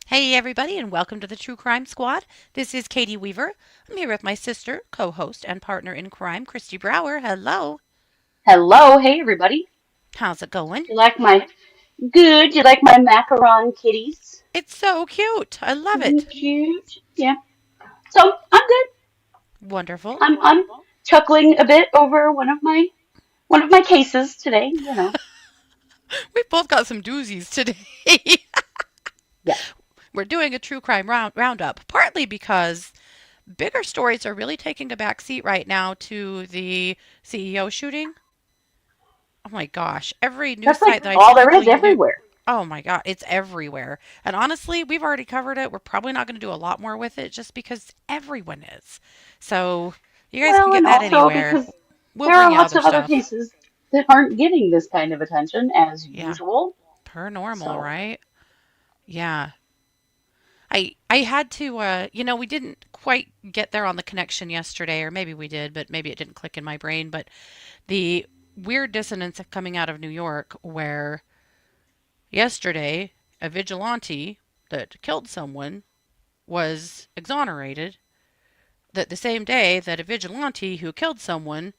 Hey everybody, and welcome to the True Crime Squad. This is Katie Weaver. I'm here with my sister, co-host, and partner in crime, Kristi Brower. Hello. Hello, hey everybody. How's it going? You like my good? You like my macaron kitties? It's so cute. I love Isn't it. it cute? Yeah. So I'm good. Wonderful. I'm chuckling a bit over one of my cases today. We've both got some doozies today. Yeah. We're doing a true crime roundup, partly because bigger stories are really taking a back seat right now to the CEO shooting. Oh my gosh, every news That's like site that I all there is typically do. everywhere. Oh my God, it's everywhere. And honestly, we've already covered it. We're probably not going to do a lot more with it just because everyone is. So you guys can Well, get and that also anywhere. because We'll there are bring you lots other of other stuff. cases that aren't getting this kind of attention as Yeah, usual. per normal, So, right? Yeah. I had to we didn't quite get there on the connection yesterday, or maybe we did, but maybe it didn't click in my brain, but the weird dissonance coming out of New York where yesterday a vigilante that killed someone was exonerated, that the same day that a vigilante who killed someone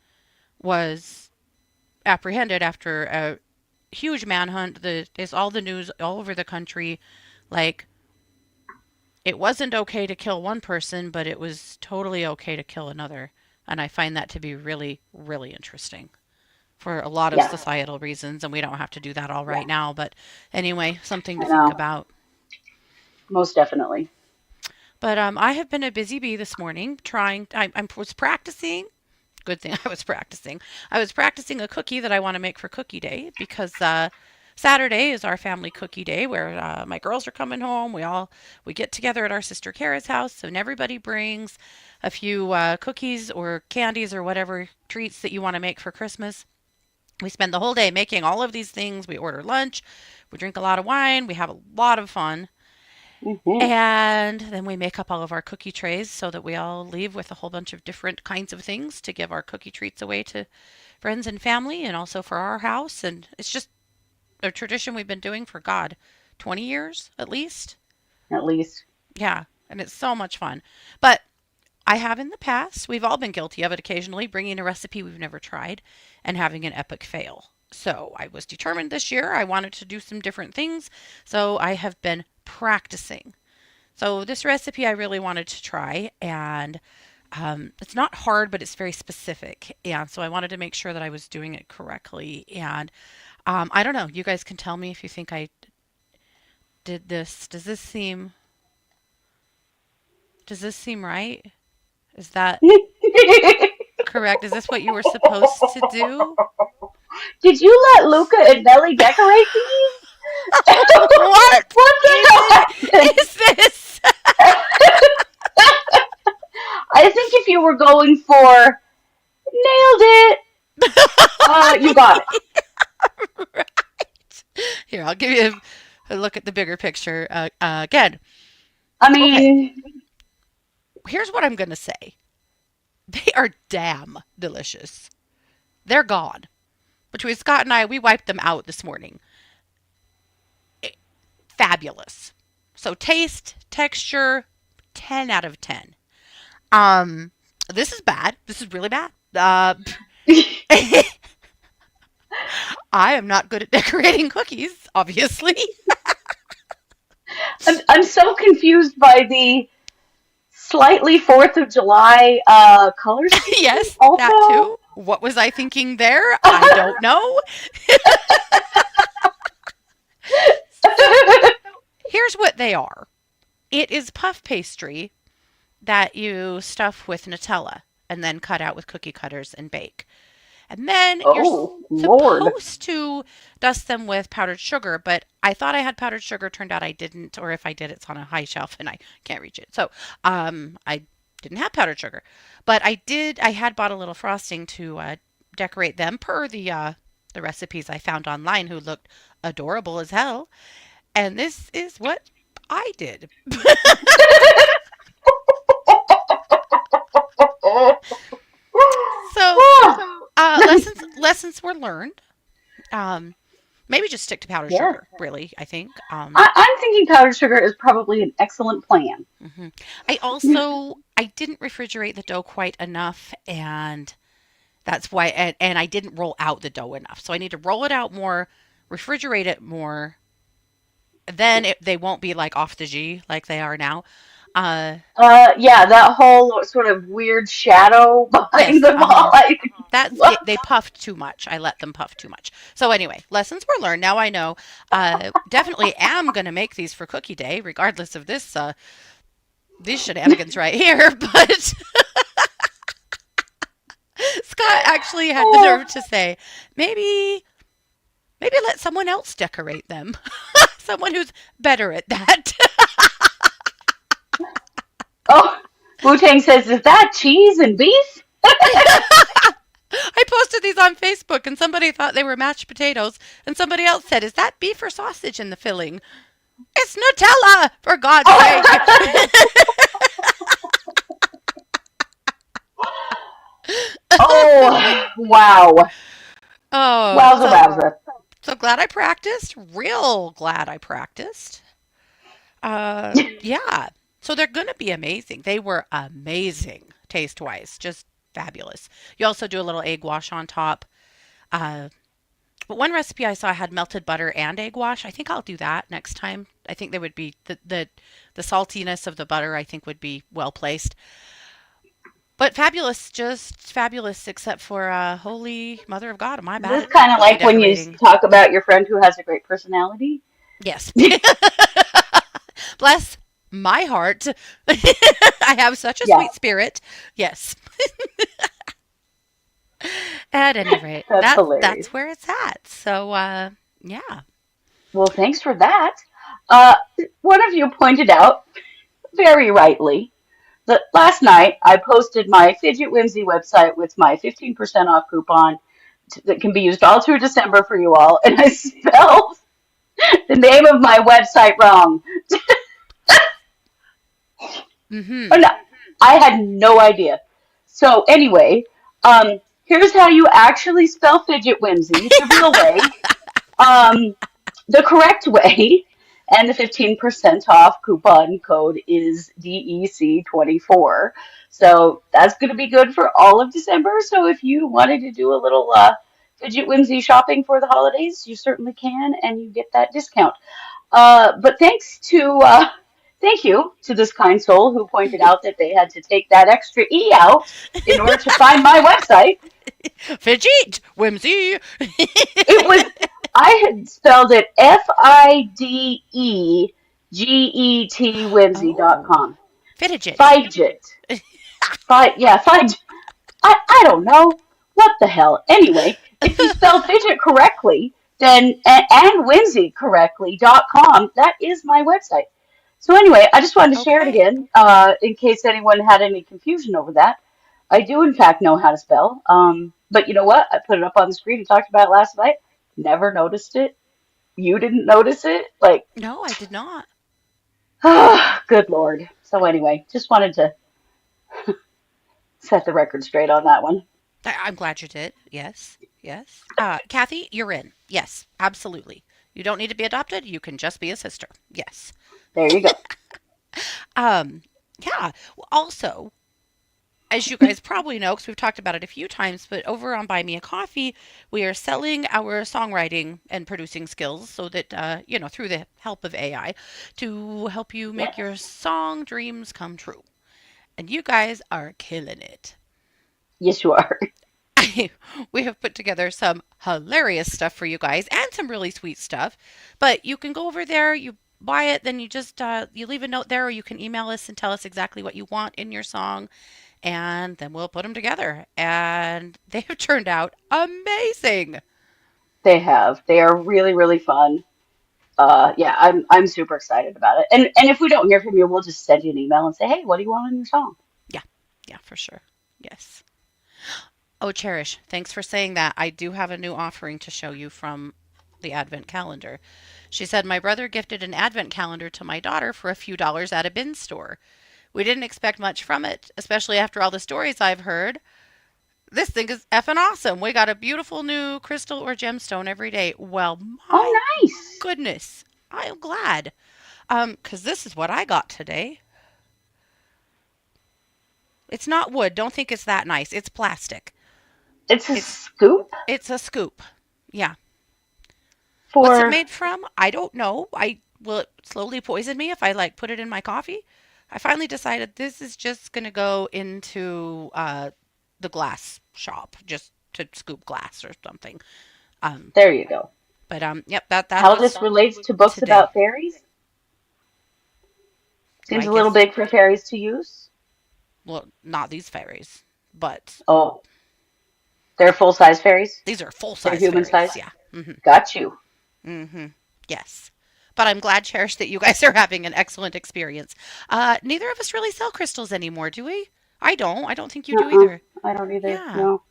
was apprehended after a huge manhunt. Is all the news all over the country. Like, it wasn't okay to kill one person, but it was totally okay to kill another. And I find that to be really, really interesting for a lot of yeah, societal reasons. And we don't have to do that all right now. But anyway, something to I think know, about. most definitely. But I have been a busy bee this morning trying. I was practicing. Good thing I was practicing. I was practicing a cookie that I want to make for Cookie Day because Saturday is our family cookie day where my girls are coming home. We get together at our sister Kara's house, and everybody brings a few cookies or candies or whatever treats that you want to make for Christmas. We spend the whole day making all of these things. We order lunch, we drink a lot of wine, we have a lot of fun. Hmm. And then we make up all of our cookie trays so that we all leave with a whole bunch of different kinds of things to give our cookie treats away to friends and family and also for our house. And it's just a tradition we've been doing for, God, 20 years at least. At least. Yeah. And it's so much fun. But I have in the past, we've all been guilty of it occasionally, bringing a recipe we've never tried and having an epic fail. So I was determined this year I wanted to do some different things. So I have been practicing. So this recipe I really wanted to try, and it's not hard, but it's very specific. And so I wanted to make sure that I was doing it correctly. And I don't know. You guys can tell me if you think I did this. Does this seem right? Is that correct? Is this what you were supposed to do? Did you let Luca and Nelly decorate these? What What the even hell happened? is this? I think if you were going for nailed it, you got it. Right. Here, I'll give you a look at the bigger picture again. I Okay, mean, here's what I'm going to say. They are damn delicious. They're gone. Between Scott and I, we wiped them out this morning. Fabulous. So taste, texture, 10 out of 10. Um, this is bad. This is really bad. I am not good at decorating cookies, obviously. I'm so confused by the slightly 4th of July color scheme Yes, that also. too. What was I thinking there? I don't know. So here's what they are. It is puff pastry that you stuff with Nutella and then cut out with cookie cutters and bake. And then you're Oh, Lord. supposed to dust them with powdered sugar, but I thought I had powdered sugar. Turned out I didn't, or if I did, it's on a high shelf and I can't reach it. So I didn't have powdered sugar, but I had bought a little frosting to decorate them per the the recipes I found online who looked adorable as hell. And this is what I did. So, lessons were learned. Um, Maybe just stick to powdered Yeah. sugar, really, I think. I'm thinking powdered sugar is probably an excellent plan. Mhm. I didn't refrigerate the dough quite enough, and that's why, and I didn't roll out the dough enough. So I need to roll it out more, refrigerate it more. Then they won't be like off the G like they are now. Uh, Yeah, that whole sort of weird shadow behind yes, them all. I they puffed too much. I let them puff too much. So anyway, lessons were learned. Now I know. Definitely am gonna make these for Cookie Day, regardless of this these shenanigans right here. But Scott actually had the nerve to say, maybe let someone else decorate them. Someone who's better at that. oh, Wu Tang says, "Is that cheese and beef?" I posted these on Facebook and somebody thought they were mashed potatoes and somebody else said, "Is that beef or sausage in the filling?" It's Nutella, for God's sake. Oh, wow. Oh, Wowza, wowza. so glad I practiced. Real glad I practiced. Yeah. So they're going to be amazing. They were amazing taste wise, just fabulous. You also do a little egg wash on top. Uh, but one recipe I saw had melted butter and egg wash. I think I'll do that next time. I think they would be the saltiness of the butter. I think would be well placed. But fabulous, just fabulous, except for Holy Mother of God, am I bad This at kind of cookie like when you decorating? talk about your friend who has a great personality. Yes. Bless my heart. I have such a Yeah, sweet spirit. Yes. At any rate, that's hilarious. that's where it's at. So yeah. Well, thanks for that. Uh, One of you pointed out, very rightly, that last night I posted my Fidget Whimsy website with my 15% off coupon that can be used all through December for you all, and I spelled the name of my website wrong. Oh, Mhm. no, I had no idea. So anyway, here's how you actually spell Fidget Whimsy the real way. Um, the correct way, and the 15% off coupon code is DEC24. So that's going to be good for all of December. So if you wanted to do a little Fidget Whimsy shopping for the holidays, you certainly can, and you get that discount. But thank you to this kind soul who pointed out that they had to take that extra E out in order to find my website. Fidget whimsy. It was, I had spelled it FIDEGET Oh, whimsy.com. fidget. Fidget. Yeah, Fidget. I don't know. What the hell? Anyway, if you spell fidget correctly, then and whimsy correctly.com, that is my website. So anyway, I just wanted to share it Okay. again, in case anyone had any confusion over that. I do in fact know how to spell. But you know what? I put it up on the screen and talked about it last night. Never noticed it. You didn't notice it? Like, No, I did not. good Lord. So anyway, just wanted to set the record straight on that one. I'm glad you did. Yes. Yes. Kathy, you're in. Yes, absolutely. You don't need to be adopted. You can just be a sister. Yes. There you go. Um, yeah. Well, also, as you guys probably know, because we've talked about it a few times, but over on Buy Me a Coffee, we are selling our songwriting and producing skills so that, through the help of AI to help you make your Yes. song dreams come true. And you guys are killing it. Yes, you are. We have put together some hilarious stuff for you guys and some really sweet stuff. But you can go over there, you buy it, then you just you leave a note there, or you can email us and tell us exactly what you want in your song, and then we'll put them together. And they have turned out amazing. They have. They are really, really fun. Yeah, I'm super excited about it. And if we don't hear from you, we'll just send you an email and say, hey, what do you want in your song? Yeah, yeah, for sure. Yes. Oh, Cherish, thanks for saying that. I do have a new offering to show you from the Advent calendar. She said, my brother gifted an Advent calendar to my daughter for a few dollars at a bin store. We didn't expect much from it, especially after all the stories I've heard. This thing is effing awesome. We got a beautiful new crystal or gemstone every day. Well, Oh, my nice. goodness. I am glad. 'Cause this is what I got today. It's not wood. Don't think it's that nice. It's plastic. It's a It's scoop it's a scoop. Yeah. What's it for. made from? I don't know. I will it slowly poison me if I like put it in my coffee. I finally decided this is just gonna go into the glass shop just to scoop glass or something. Um, There you go. but yep, that How was this relates to books today. about fairies? Seems I a little guess big for fairies to use. well, not these fairies, but Oh, they're full size fairies? these are full They're size human fairies. size? Yeah. Mhm. Got you. Mhm. Yes. But I'm glad, Cherish, that you guys are having an excellent experience. Neither of us really sell crystals anymore, do we? I don't. I don't think you do Uh-uh. either. I don't either. Yeah. No.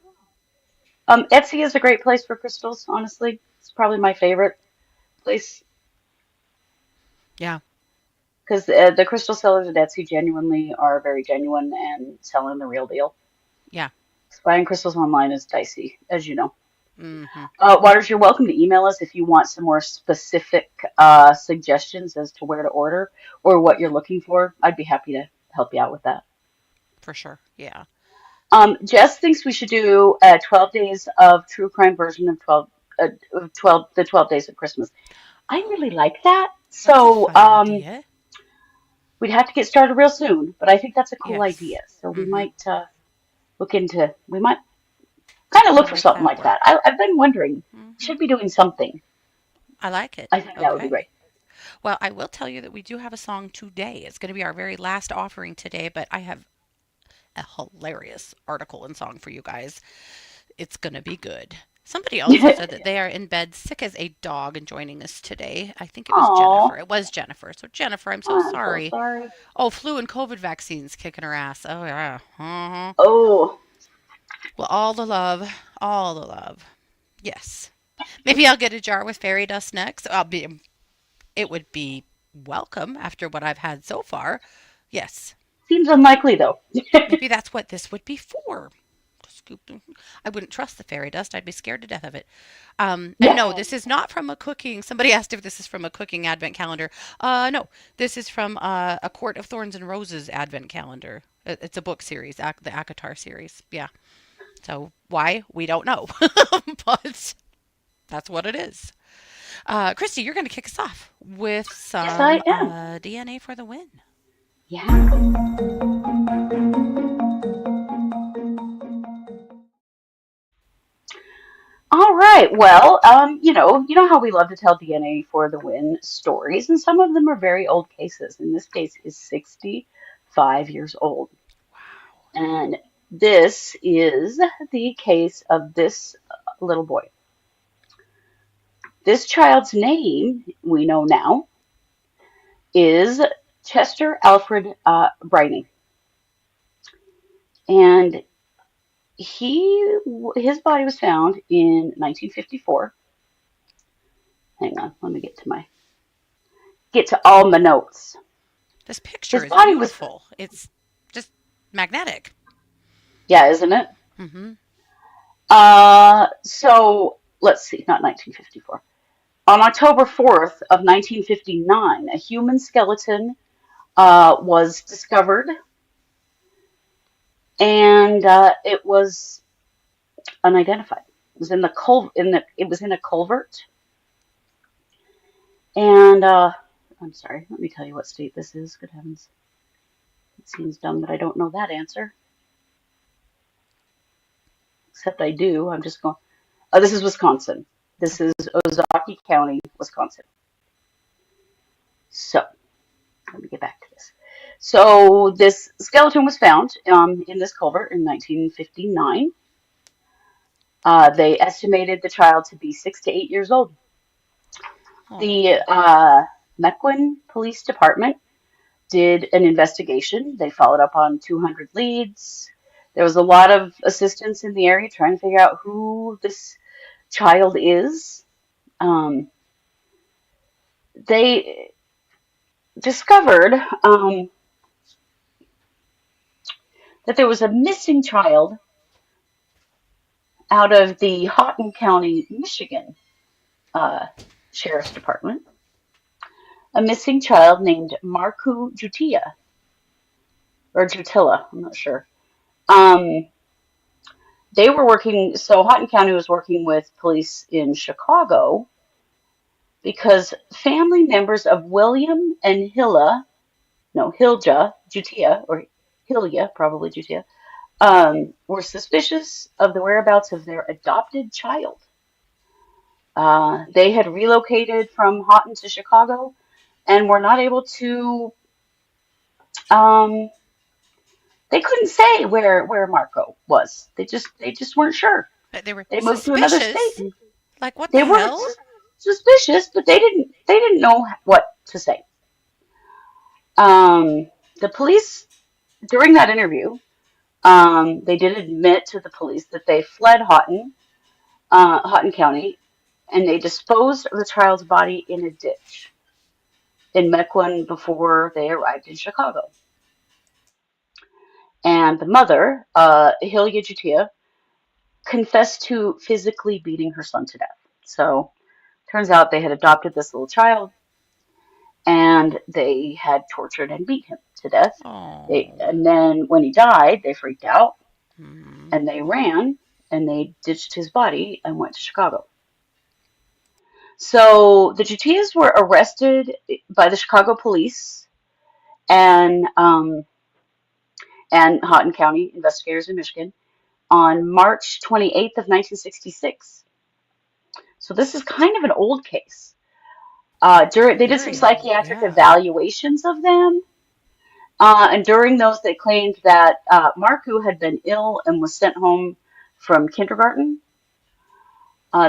Etsy is a great place for crystals, honestly. It's probably my favorite place Yeah. because the crystal sellers at Etsy genuinely are very genuine and selling the real deal. Yeah. Buying crystals online is dicey, as you know. Mhm. Waters, you're welcome to email us if you want some more specific suggestions as to where to order or what you're Okay. looking for. I'd be happy to help you out with that. For sure. Yeah. Jess thinks we should do 12 days of true crime version of 12 days of Christmas. I really Oh, like that. that's a So fun idea. we'd have to get started real soon, but I think that's a cool Yes. idea. So we Mhm. might we might kind of We'll look for make something that like that. work. I've been wondering, we Mhm. should be doing something. I like it. I think that would be great. Okay. Well, I will tell you that we do have a song today. It's going to be our very last offering today, but I have a hilarious article and song for you guys. It's going to be good. Somebody also said that they are in bed sick as a dog and joining us today. I think it was Jennifer. Oh, It was Jennifer. So, Jennifer, I'm so I'm so sorry. sorry. Oh, flu and COVID vaccines kicking her ass. Oh, yeah. Uh-huh. Oh, Well, all the love. All the love. Yes. Maybe I'll get a jar with fairy dust next. It would be welcome after what I've had so far. Yes. seems unlikely though. Maybe that's what this would be for. Scoop. I wouldn't trust the fairy dust. I'd be scared to death of it. And Yeah, no, this is not from a cooking. Somebody asked if this is from a cooking advent calendar. No, this is from a Court of Thorns and Roses advent calendar. It's a book series, the Akatar series. Yeah. So why we don't know, but that's what it is. Kristi, you're going to kick us off with yes, I some am. DNA for the win. Yeah. All right. Well, you know how we love to tell DNA for the win stories, and some of them are very old cases. And this case is 65 years old. Wow. And this is the case of this little boy. This child's name, we know now, is Chester Alfred Breiney. And his body was found in 1954. Hang on, let me get to all my notes. This picture His is body was, beautiful. It's just magnetic. yeah, isn't it? Mm-hmm. So let's see, not 1954. On October 4th of 1959, a human skeleton was discovered, and it was unidentified. It was in the it was in a culvert, and I'm sorry. Let me tell you what state this is. Good heavens, it seems dumb that I don't know that answer. Except I do. I'm just going. Oh, this is Wisconsin. This is Ozaukee County, Wisconsin. So let me get back to this. So this skeleton was found in this culvert in 1959. They estimated the child to be 6 to 8 years old. The Oh. Mequon Police Department did an investigation. They followed up on 200 leads. There was a lot of assistance in the area trying to figure out who this child is. Um, they discovered that there was a missing child out of the Houghton County, Michigan uh, Sheriff's Department, a missing child named Marku Jutia, or Jutila, I'm not sure. Um, they were working, so Houghton County was working with police in Chicago because family members of William and Hilja Jutia, or Hilja, probably Jutia, were suspicious of the whereabouts of their adopted child. They had relocated from Houghton to Chicago and were not able to. Um, they couldn't say where Marco was. They just weren't sure. They were They moved to another state. suspicious. Like, what They the weren't hell? suspicious, but they didn't know what to say. Um, the police during that interview, they did admit to the police that they fled Houghton County, and they disposed of the child's body in a ditch in Mequon before they arrived in Chicago. And the mother, Hilya Jutia, confessed to physically beating her son to death. So turns out they had adopted this little child and they had tortured and beat him to death. Oh. And then when he died, they freaked out Hmm. and they ran and they ditched his body and went to Chicago. So the Jutias were arrested by the Chicago police and Houghton County investigators in Michigan on March 28th of 1966. So this is kind of an old case. They did some Very old. psychiatric Yeah. evaluations of them, and during those they claimed that Marku had been ill and was sent home from kindergarten.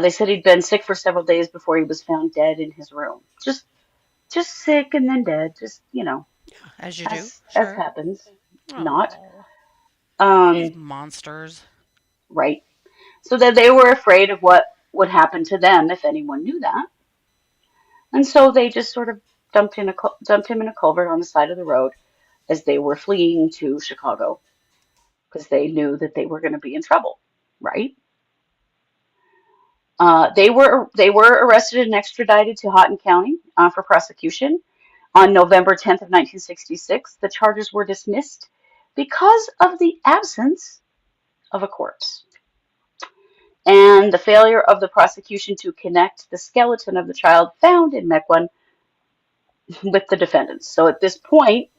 They said he'd been sick for several days before he was found dead in his room. Just sick and then dead. Just As you do. as Sure. happens. Not. Oh. These Um, monsters. right. So that they were afraid of what would happen to them if anyone knew that. And so they just sort of dumped him in a culvert on the side of the road as they were fleeing to Chicago because they knew that they were going to be in trouble, right? They were arrested and extradited to Houghton County for prosecution on November 10th of 1966. The charges were dismissed because of the absence of a corpse and the failure of the prosecution to connect the skeleton of the child found in Mequon with the defendants. So at this point,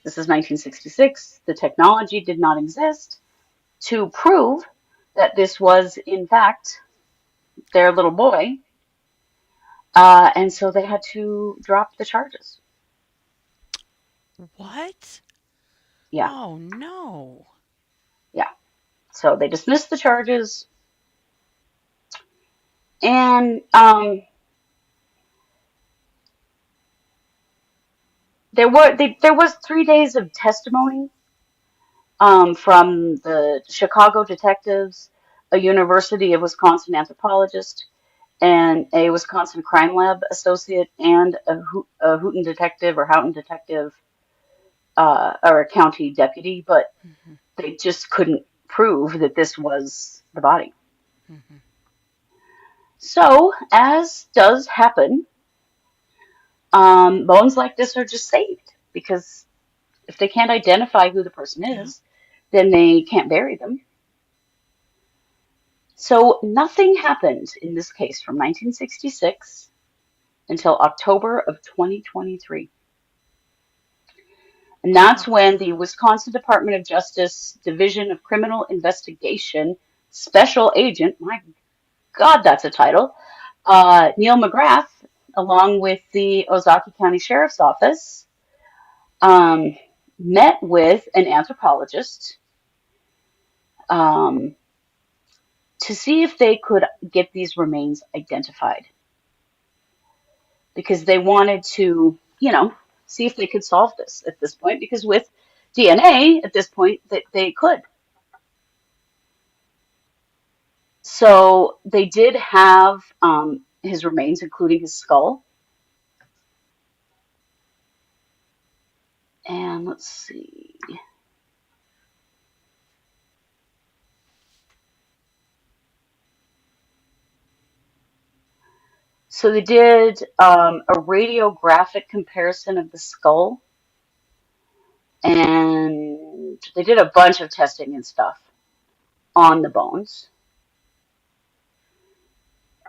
this is 1966, the technology did not exist to prove that this was, in fact, their little boy. And so they had to drop the charges. What? Yeah, Oh, no. yeah. So they dismissed the charges, and there was 3 days of testimony from the Chicago detectives, a University of Wisconsin anthropologist, and a Wisconsin crime lab associate, and a Houghton detective, or a county deputy, but Hmm. they just couldn't prove that this was the body. Hmm. So, as does happen, bones like this are just saved because if they can't identify who the person Yeah. is, then they can't bury them. So, nothing happened in this case from 1966 until October of 2023. And that's when the Wow. Wisconsin Department of Justice Division of Criminal Investigation Special Agent, my God, that's a title, Neil McGrath, along with the Ozaukee County Sheriff's Office, um, met with an anthropologist um, to see if they could get these remains identified because they wanted to, see if they could solve this at this point because with DNA at this point that they could. So they did have his remains, including his skull. And let's see. So they did a radiographic comparison of the skull, and they did a bunch of testing and stuff on the bones,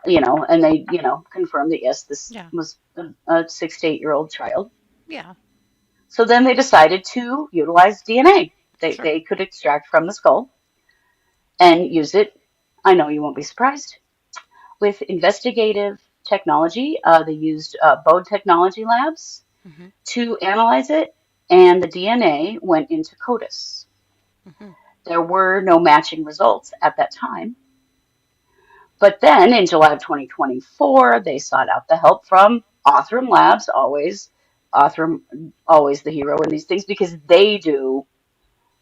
and they, confirmed that yes, this Yeah. was a 6 to 8 year old child. Yeah. So then they decided to utilize DNA. They, Sure. they could extract from the skull and use it. I know you won't be surprised. With investigative technology, they used Bode Technology Labs Mhm. to analyze it, and the DNA went into CODIS. Mhm. There were no matching results at that time. But then in July of 2024, they sought out the help from Othram Labs, always the hero in these things, because they do,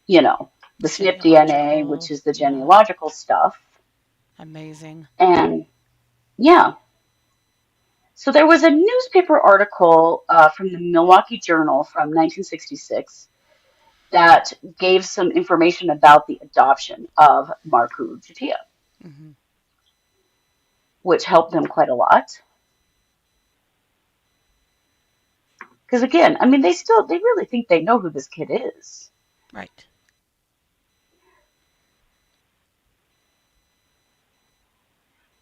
you know, the SNP DNA, which Genealogical. is the Yeah. genealogical stuff. Amazing. And yeah, so there was a newspaper article from the Milwaukee Journal from 1966 that gave some information about the adoption of Marku Jutia, Mhm. which helped them quite a lot. Because again, I mean, they really think they know who this kid is. Right.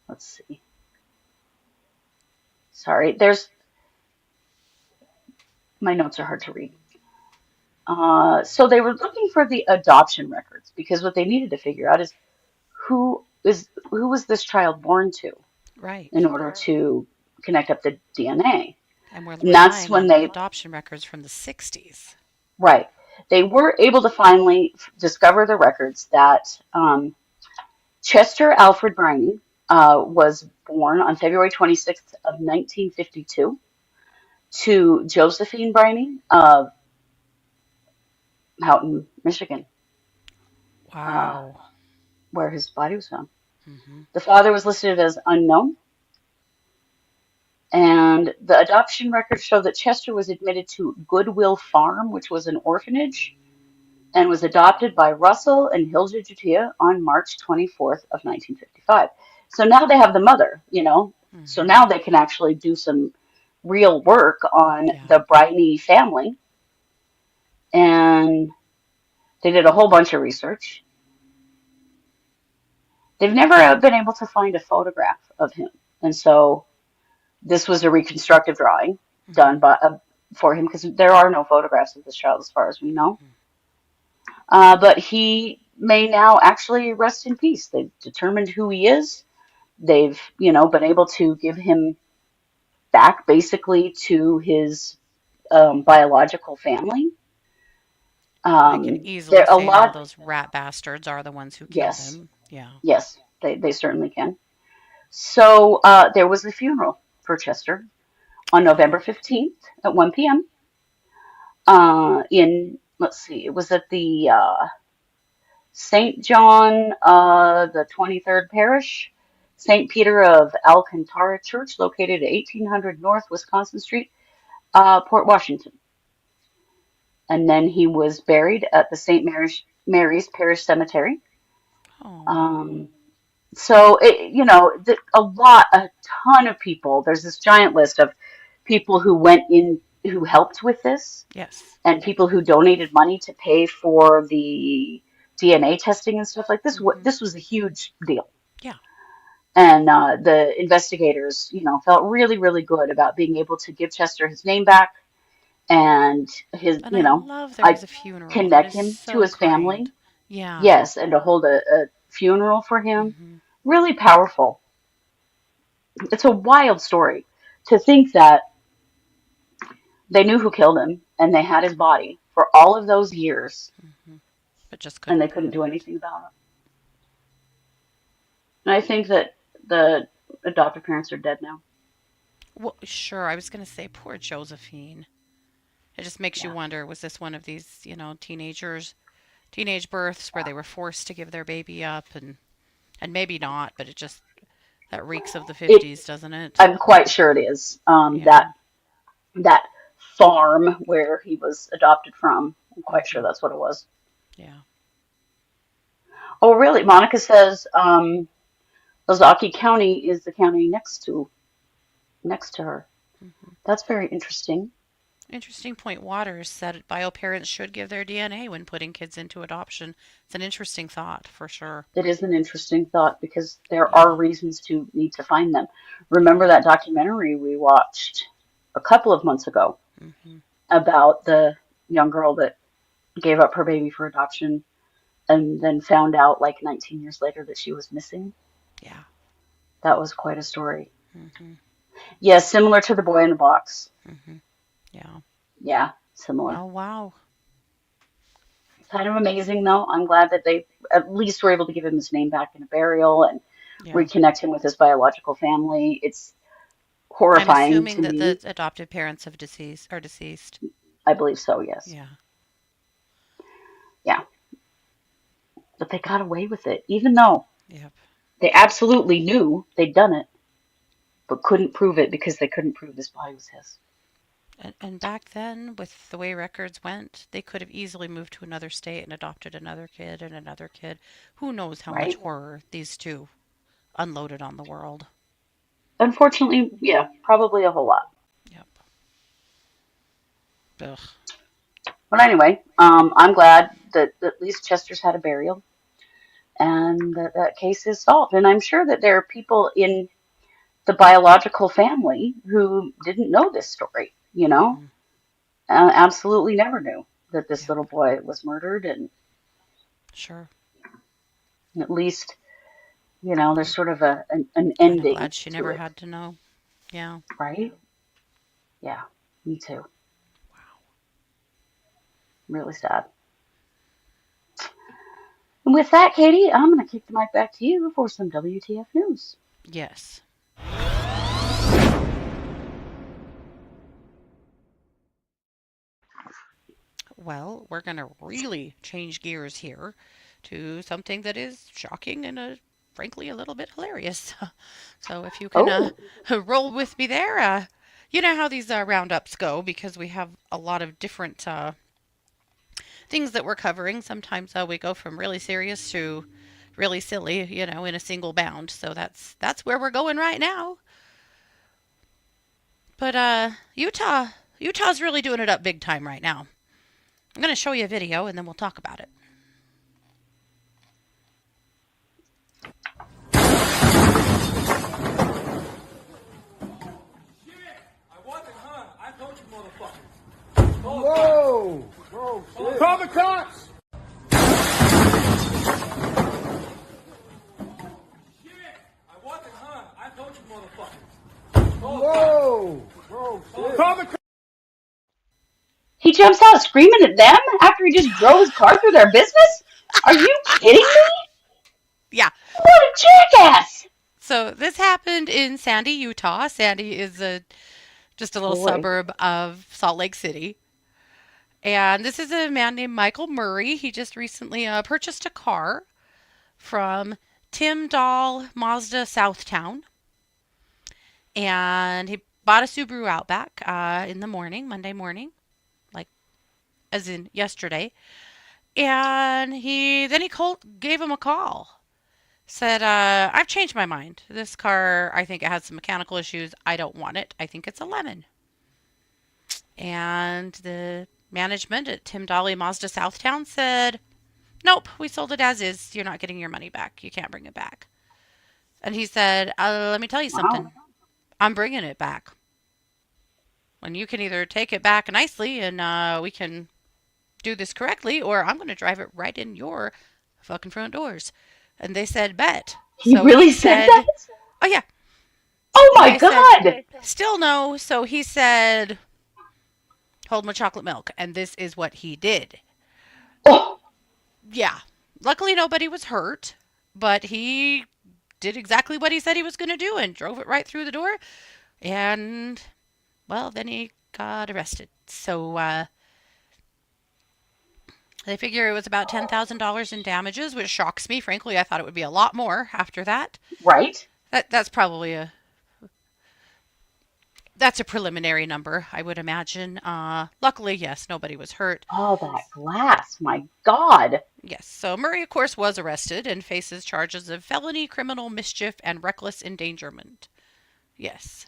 Let's see. Sorry, there's my notes are hard to read. So they were looking for the adoption records because what they needed to figure out is who was this child born to in Right. order to connect up the DNA. And we're And that's relying when on they, adoption records from the 60s. right, they were able to finally discover the records that Chester Alfred Breiney was born on February 26th of 1952 to Josephine Breiney of Houghton, Michigan, uh, Wow. where his body was found. Mhm. The father was listed as unknown, and the adoption records show that Chester was admitted to Goodwill Farm, which was an orphanage, and was adopted by Russell and Hilda Jutia on March 24th of 1955. So now they have the mother, so Mhm. now they can actually do some real work on Yeah. the Breiney family, and they did a whole bunch of research. They've never been able to find a photograph of him, and so this was a reconstructive drawing done Mhm. for him because there are no photographs of this child as far as we know. Mhm. But he may now actually rest in peace. They've determined who he is. They've, been able to give him back basically to his biological family. I can easily There a say now lot. those rat bastards are the ones who killed Yes, him. Yeah. yes, they certainly can. So there was a funeral for Chester on November Oh. 15th at 1 p.m. In, let's see, it was at the St. John, the 23rd Parish, St. Peter of Alcantara Church, located at 1800 North Wisconsin Street, Port Washington. And then he was buried at the Mary's Parish Cemetery. Oh. Um, a ton of people. There's this giant list of people who went in, who helped with this, Yes. and people who donated money to pay for the DNA testing and stuff like this. Mhm. This was a huge deal. Yeah. And the investigators, felt really, really good about being able to give Chester his name back and his, And I love there I was a funeral. That connect is him to so his kind. family. Yeah. Yes, and to hold a funeral for him. Mhm. Really powerful. It's a wild story to think that they knew who killed him and they had his body for all of those years Mhm. But just and couldn't they couldn't prove do it. anything about it. And I think that the adoptive parents are dead now. Well, sure. I was going to say poor Josephine. It just makes you Yeah. wonder, was this one of these, teenage births where they were forced to give their baby up and And maybe not, but it just that reeks of the It, 50s, doesn't it? I'm quite sure it is. Yeah. That farm where he was adopted from. I'm quite sure Hmm. that's what it was. Yeah. Oh, really? Monica says Ozaukee County is the county next to her. Hmm. That's very interesting. Interesting point. Waters said bio parents should give their DNA when putting kids into adoption. It's an interesting thought for sure. It is an interesting thought because there Yeah. are reasons to need to find them. Yeah. Remember that documentary we watched a couple of months ago Hmm. about the young girl that gave up her baby for adoption and then found out like 19 years later that she was missing? Yeah. That was quite a story. Hmm. Yeah, similar to the boy in the box. Hmm. Yeah. Yeah, similar. Oh, wow. Kind of amazing though. I'm glad that they at least were able to give him his name back in a burial and Yeah. reconnect him with his biological family. It's I'm horrifying assuming to that the me. adopted parents have deceased are deceased. I believe so, yes. Yeah. Yeah, but they got away with it, even though Yep. they absolutely knew they'd done it, but couldn't prove it because they couldn't prove this body was his. And back then, with the way records went, they could have easily moved to another state and adopted another kid and another kid. Who knows how much Right? horror these two unloaded on the world. Unfortunately, yeah, probably a whole lot. Yep. Ugh. But anyway, I'm glad that at least Chester's had a burial and that case is solved. And I'm sure that there are people in the biological family who didn't know this story, Hmm. absolutely never knew that this Yep. little boy was murdered. And Sure. at least, there's sort of an Kind of ending glad she to never it, had to know. Yeah. right? Yeah, me too. Wow. Really sad. And with that, Katie, I'm going to kick the mic back to you for some WTF news. Yes. Well, we're going to really change gears here to something that is shocking and frankly a little bit hilarious. So if you can Oh, roll with me there, you know how these roundups go because we have a lot of different things that we're covering. Sometimes we go from really serious to really silly, in a single bound. So that's where we're going right now. But Utah's really doing it up big time right now. I'm going to show you a video and then we'll talk about it. Whoa! Whoa, shit. Call the cops! Whoa! Whoa, shit. Call the cops! he jumps out screaming at them after he just drove his car through their business? Are you kidding me? Yeah. What a jackass! So this happened in Sandy, Utah. Sandy is just a little Boy, suburb of Salt Lake City. And this is a man named Michael Murray. He just recently purchased a car from Tim Dahl Mazda Southtown. And he bought a Subaru Outback in the morning, Monday morning, like as in yesterday. And he gave him a call. Said, I've changed my mind. This car, I think it has some mechanical issues. I don't want it. I think it's a lemon. And the management at Tim Dolly Mazda Southtown said, nope, we sold it as is. You're not getting your money back. You can't bring it back. And he said, let me tell you wow. something. I'm bringing it back. And you can either take it back nicely and we can do this correctly, or I'm going to drive it right in your fucking front doors. And they said, bet. He So really he said that? said, oh, yeah. Oh And my they said, God! still no. So he said, hold my chocolate milk. And this is what he did. Oh, Yeah. Luckily, nobody was hurt, but he did exactly what he said he was going to do and drove it right through the door. And, well, then he got arrested. So They figure it was about $10,000 in damages, which shocks me. Frankly, I thought it would be a lot more after that. Right? That's probably that's a preliminary number, I would imagine. Luckily, yes, nobody was hurt. Oh, that glass. My God. Yes, so Murray, of course, was arrested and faces charges of felony, criminal mischief, and reckless endangerment. Yes.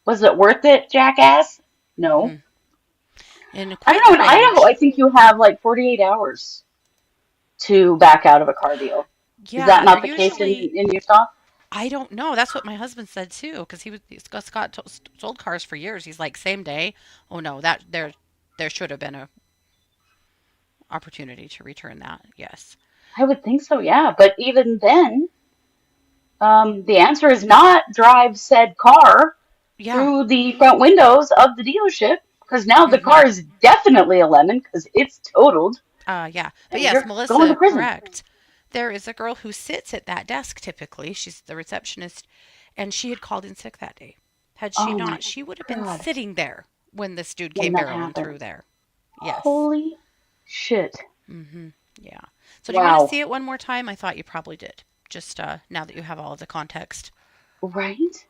Was it worth it, jackass? No. Hmm. In I quite don't the know. In Idaho, rage. I think you have like 48 hours to back out of a car deal. Is that Yeah, they're not the case usually. in Utah? I don't know. That's what my husband said too, because he's got sold cars for years. He's like same day. Oh no, that there should have been a opportunity to return that. Yes. I would think so, yeah. But even then, the answer is not drive said car Yeah. through the front windows of the dealership because now the Mhm. car is definitely a lemon because it's totaled Yeah. But and yes, you're going to Melissa, prison. correct. There is a girl who sits at that desk typically. She's the receptionist, and she had called in sick that day. Had she Oh my not, she would have been God, sitting there when this dude when came that barreling happened. through there. Yes. Holy shit. Mhm. Yeah. So do you want to Wow. see it one more time? I thought you probably did. Just now that you have all of the context. Right?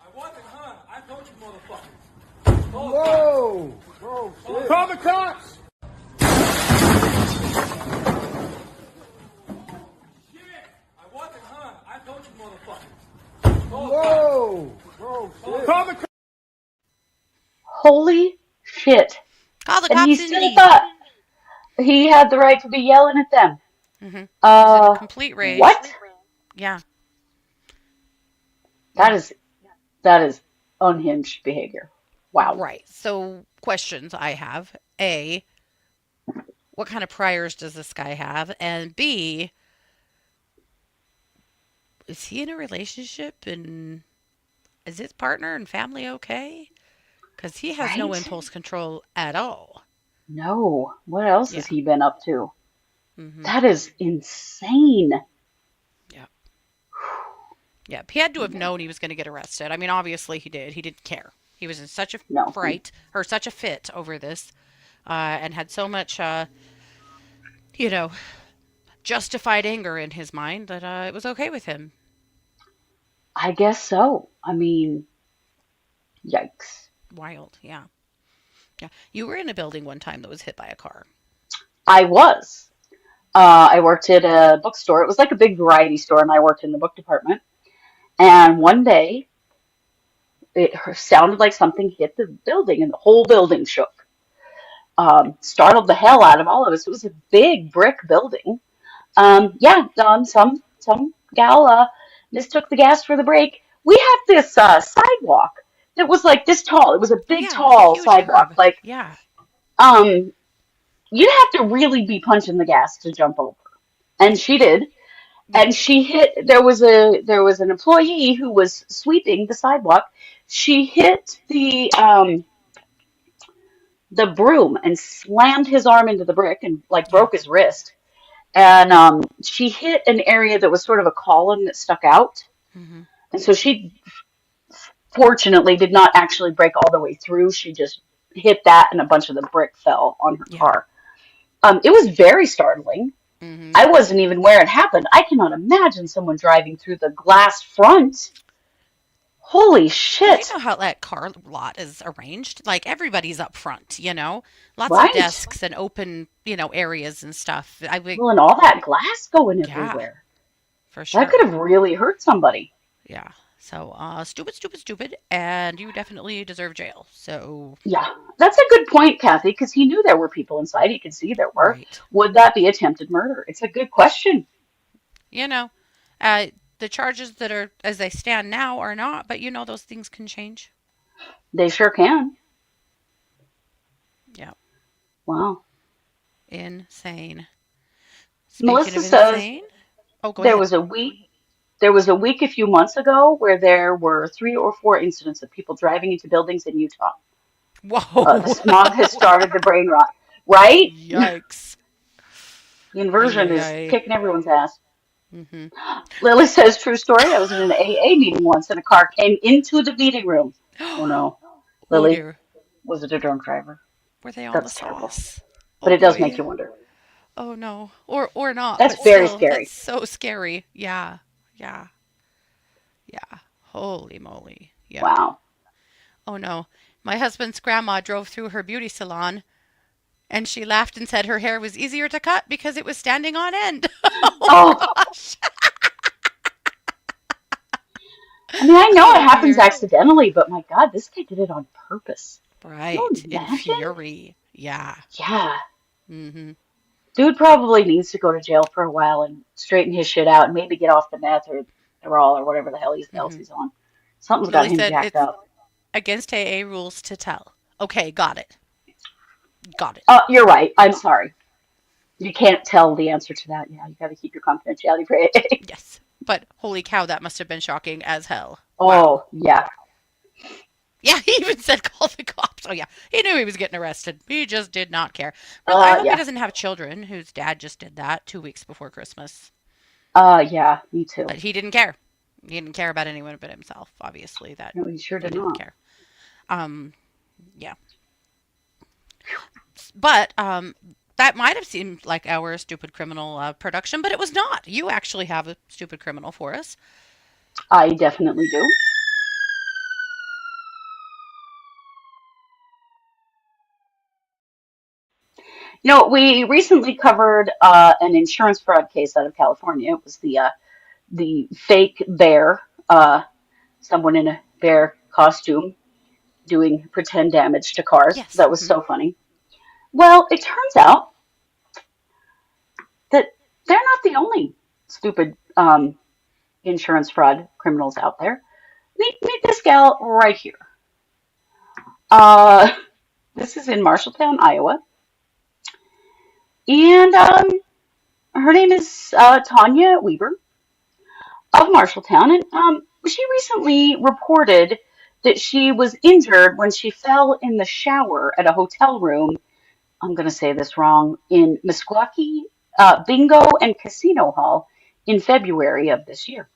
I want it, huh? I told you, motherfucker. Whoa! Whoa, shit. Call the cops! Shit! I want it, huh? I told you, motherfucker. Whoa! Whoa, shit. Call the cops! Holy shit. Call the And he cops still indeed. thought he had the right to be yelling at them. Mhm. He was in a Uh, complete rage. what? Yeah. That Yeah. is that is unhinged behavior. Wow. Right. So questions I have: A, what kind of priors does this guy have? And B, is he in a relationship and is his partner and family okay? Because he has no Right? impulse control at all. No. What else has Yeah. he been up to? Hmm. That is insane. Yeah. Yeah. He had to have known he was going to get arrested. I mean, obviously he did. He didn't care. He was in such a No. fright or such a fit over this, and had so much, you know, justified anger in his mind that it was okay with him. I guess so. I mean, yikes. Wild. Yeah. Yeah. You were in a building one time that was hit by a car. I was. I worked at a bookstore. It was like a big variety store, and I worked in the book department. And one day, it sounded like something hit the building, and the whole building shook. Startled the hell out of all of us. It was a big brick building. Yeah, some gal mistook the gas for the brake. We have this sidewalk that was like this tall. It was a Oh, big, yeah. It was a tall huge sidewalk. curb. Like, Yeah. um, you'd have to really be punching the gas to jump over. And she did. Yeah. And she hit. There was an employee who was sweeping the sidewalk. She hit the broom and slammed his arm into the brick and like Yeah. broke his wrist. And she hit an area that was sort of a column that stuck out. Hmm. And so she fortunately did not actually break all the way through. She just hit that, and a bunch of the brick fell on her Yeah. car. It was very startling. Hmm. I wasn't even where it happened. I cannot imagine someone driving through the glass front. Holy Well, you shit. know how that car lot is arranged? Like everybody's up front, you know? Lots of Right? desks and open, areas and stuff. I would, Well, and all that glass going yeah, everywhere. for That could sure. have really hurt somebody. Yeah. So, stupid, stupid, stupid. And you definitely deserve jail. So, Yeah, that's a good point, Kathy, because he knew there were people inside. He could see there were. right. Would that be attempted murder? It's a good question. You know, uh, the charges that are as they stand now are not, but those things can change. They sure can. Yeah. Wow. Insane. Speaking Melissa of says insane, oh, go there ahead. was a week there was a week a few months ago where there were 3 or 4 incidents of people driving into buildings in Utah. The Whoa. smog has started the brain rot, right? The Yikes. Ay, inversion ay, is ay. kicking everyone's ass. Mm-hmm. Lily says, true story. I was in an AA meeting once and a car came into the meeting room. Oh no. Oh Lily, dear. was it a drunk driver? Were they on the That's terrible. sauce? But Oh it does make boy. you wonder. Oh no. Or not, That's but very still, that's scary. so scary. Yeah. Yeah. Yeah. Holy moly. Yep. Wow. Oh no. My husband's grandma drove through her beauty salon and she laughed and said her hair was easier to cut because it was standing on end. Oh Oh, gosh. I mean, I know it Oh happens dear. accidentally, but my God, this guy did it on purpose. Can you Right. In imagine? fury. Yeah. Yeah. Mm-hmm. Dude probably needs to go to jail for a while and straighten his shit out and maybe get off the meth or the raw or whatever the hell else Mm-hmm. he's on. Something's got Lily him said jacked it's up. against AA rules to tell. Okay, got it. Got it. You're right. I'm sorry. You can't tell the answer to that. Yeah, you got to keep your confidentiality for AA. Yes. But holy cow, that must have been shocking as hell. Wow. Oh, yeah. Yeah, he even said call the cops. Oh, yeah. He knew he was getting arrested. He just did not care. Really, I hope he Yeah. doesn't have children whose dad just did that 2 weeks before Christmas. Yeah, me too. But he didn't care. He didn't care about anyone but himself, obviously. That No, he sure he did didn't not. care. Yeah. But that might have seemed like our stupid criminal production, but it was not. You actually have a stupid criminal for us. I definitely do. We recently covered an insurance fraud case out of California. It was the fake bear, someone in a bear costume doing pretend damage to cars. Yes. That was so funny. Well, it turns out that they're not the only stupid insurance fraud criminals out there. Meet this gal right here. Uh, this is in Marshalltown, Iowa, and her name is Tanya Weaver of Marshalltown, and she recently reported that she was injured when she fell in the shower at a hotel room. I'm going to say this wrong, in Meskwaki Bingo and Casino Hall in February of this year.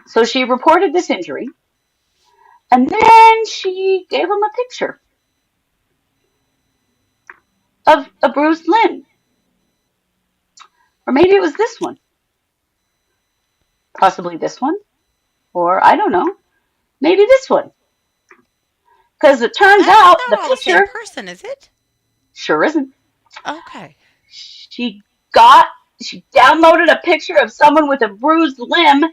So she reported this injury, and then she gave him a picture of a bruised limb. Or maybe it was this one, possibly this one, or I don't know, maybe this one. Because it turns That's out not the all the same picture person, is it? sure isn't. Okay. She got, she downloaded a picture of someone with a bruised limb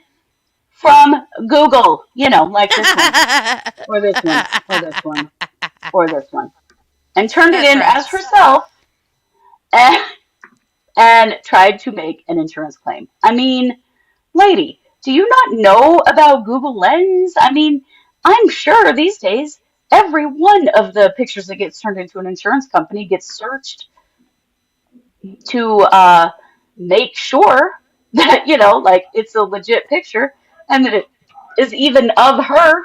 from Google, like this one, or this one, or this one, or this one, and turned it That in as tracks. herself and, and tried to make an insurance claim. I mean, lady, do you not know about Google Lens? I mean, I'm sure these days every one of the pictures that gets turned into an insurance company gets searched to make sure that, like it's a legit picture and that it is even of her.